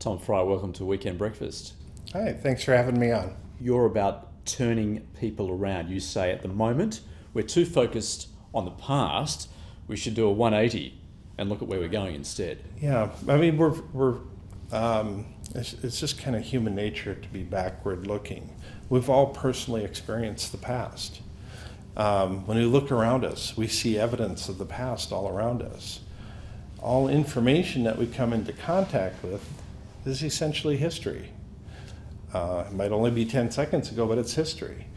Tom Frey, welcome to Weekend Breakfast. Hi, thanks for having me on. You're about turning people around. You say at the moment we're too focused on the past, we should do a 180 and look at where we're going instead. Yeah, I mean, it's just kind of human nature to be backward looking. We've all personally experienced the past. When we look around us, we see evidence of the past all around us. All information that we come into contact with is essentially history. It might only be 10 seconds ago, but it's history.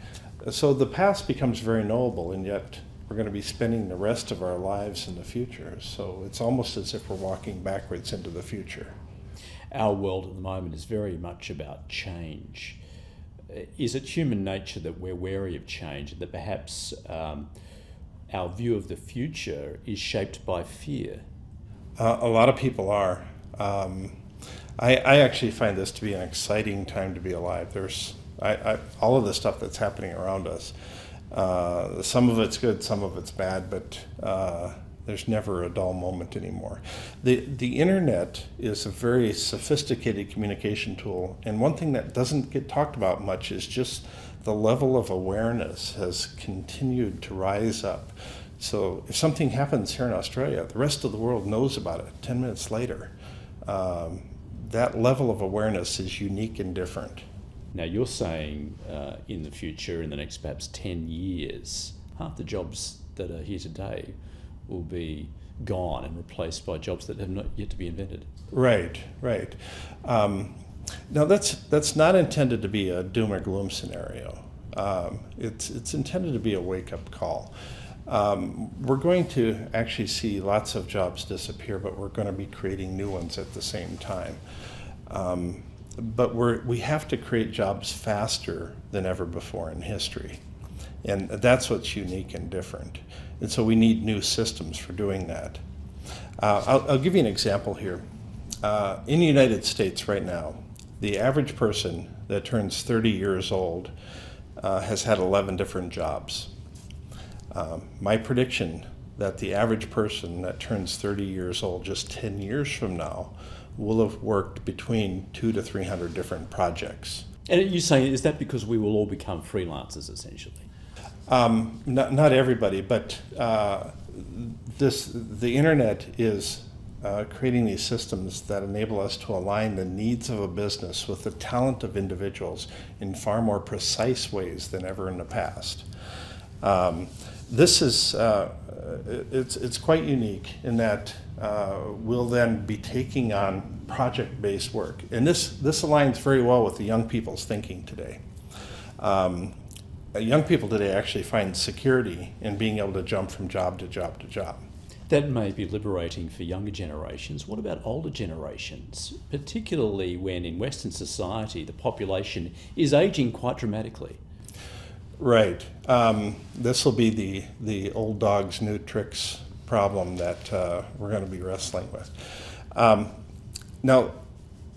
So the past becomes very knowable, and yet we're going to be spending the rest of our lives in the future. So it's almost as if we're walking backwards into the future. Our world at the moment is very much about change. Is it human nature that we're wary of change, and that perhaps our view of the future is shaped by fear? A lot of people are. I actually find this to be an exciting time to be alive. There's all of the stuff that's happening around us. Some of it's good, some of it's bad, but there's never a dull moment anymore. The internet is a very sophisticated communication tool, and one thing that doesn't get talked about much is just the level of awareness has continued to rise up. So if something happens here in Australia, the rest of the world knows about it 10 minutes later. That level of awareness is unique and different. Now you're saying in the future, in the next perhaps 10 years, half the jobs that are here today will be gone and replaced by jobs that have not yet to be invented. Right. Now that's not intended to be a doom or gloom scenario. It's intended to be a wake-up call. We're going to actually see lots of jobs disappear, but we're going to be creating new ones at the same time. But we have to create jobs faster than ever before in history. And that's what's unique and different. And so we need new systems for doing that. I'll give you an example here. In the United States right now, the average person that turns 30 years old has had 11 different jobs. My prediction that the average person that turns 30 years old just 10 years from now will have worked between 200 to 300 different projects. And you say, is that because we will all become freelancers essentially? Not everybody, but the internet is creating these systems that enable us to align the needs of a business with the talent of individuals in far more precise ways than ever in the past. This is it's quite unique in that we'll then be taking on project-based work, and this aligns very well with the young people's thinking today. Young people today actually find security in being able to jump from job to job to job. That may be liberating for younger generations. What about older generations, particularly when in Western society the population is aging quite dramatically? Right. This will be the old dogs, new tricks problem that we're going to be wrestling with. Now,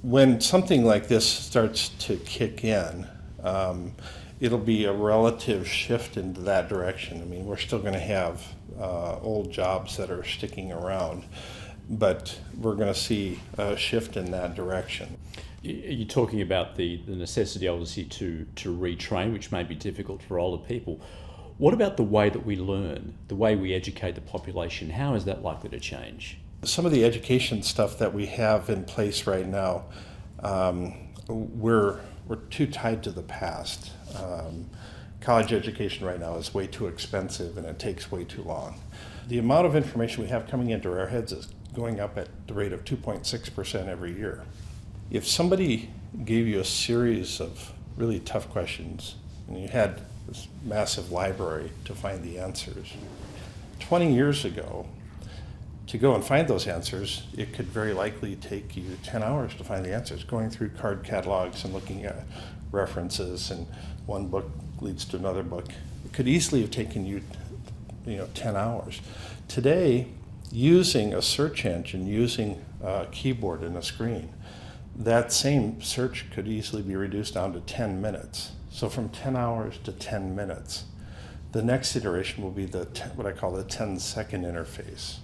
when something like this starts to kick in, it'll be a relative shift into that direction. I mean, we're still going to have old jobs that are sticking around, but we're going to see a shift in that direction. You're talking about the necessity, obviously, to retrain, which may be difficult for older people. What about the way that we learn, the way we educate the population? How is that likely to change? Some of the education stuff that we have in place right now, we're too tied to the past. College education right now is way too expensive and it takes way too long. The amount of information we have coming into our heads is going up at the rate of 2.6% every year. If somebody gave you a series of really tough questions and you had this massive library to find the answers, 20 years ago, to go and find those answers, it could very likely take you 10 hours to find the answers, going through card catalogs and looking at references, and one book leads to another book. It could easily have taken you 10 hours. Today, using a search engine, using a keyboard and a screen, that same search could easily be reduced down to 10 minutes. So from 10 hours to 10 minutes. The next iteration will be what I call the 10-second interface.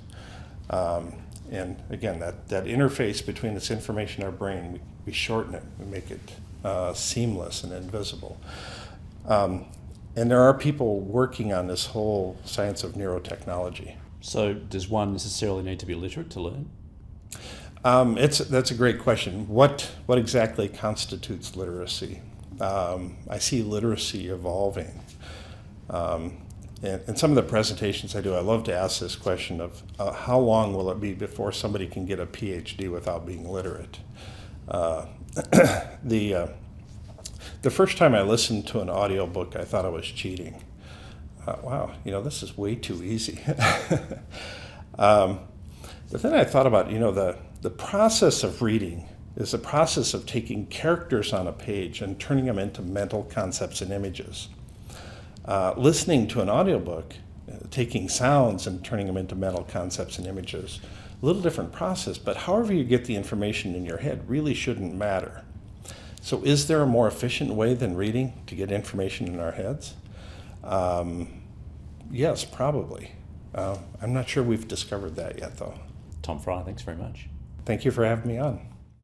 And again, that interface between this information in our brain, We shorten it, we make it seamless and invisible. And there are people working on this whole science of neurotechnology. So does one necessarily need to be literate to learn? That's a great question. What exactly constitutes literacy? I see literacy evolving. In some of the presentations I do, I love to ask this question of how long will it be before somebody can get a PhD without being literate? The first time I listened to an audiobook, I thought I was cheating. Wow, this is way too easy. But then I thought about, the process of reading is the process of taking characters on a page and turning them into mental concepts and images. Listening to an audiobook, taking sounds and turning them into mental concepts and images, a little different process, but however you get the information in your head really shouldn't matter. So is there a more efficient way than reading to get information in our heads? Yes, probably. I'm not sure we've discovered that yet, though. Tom Frey, thanks very much. Thank you for having me on.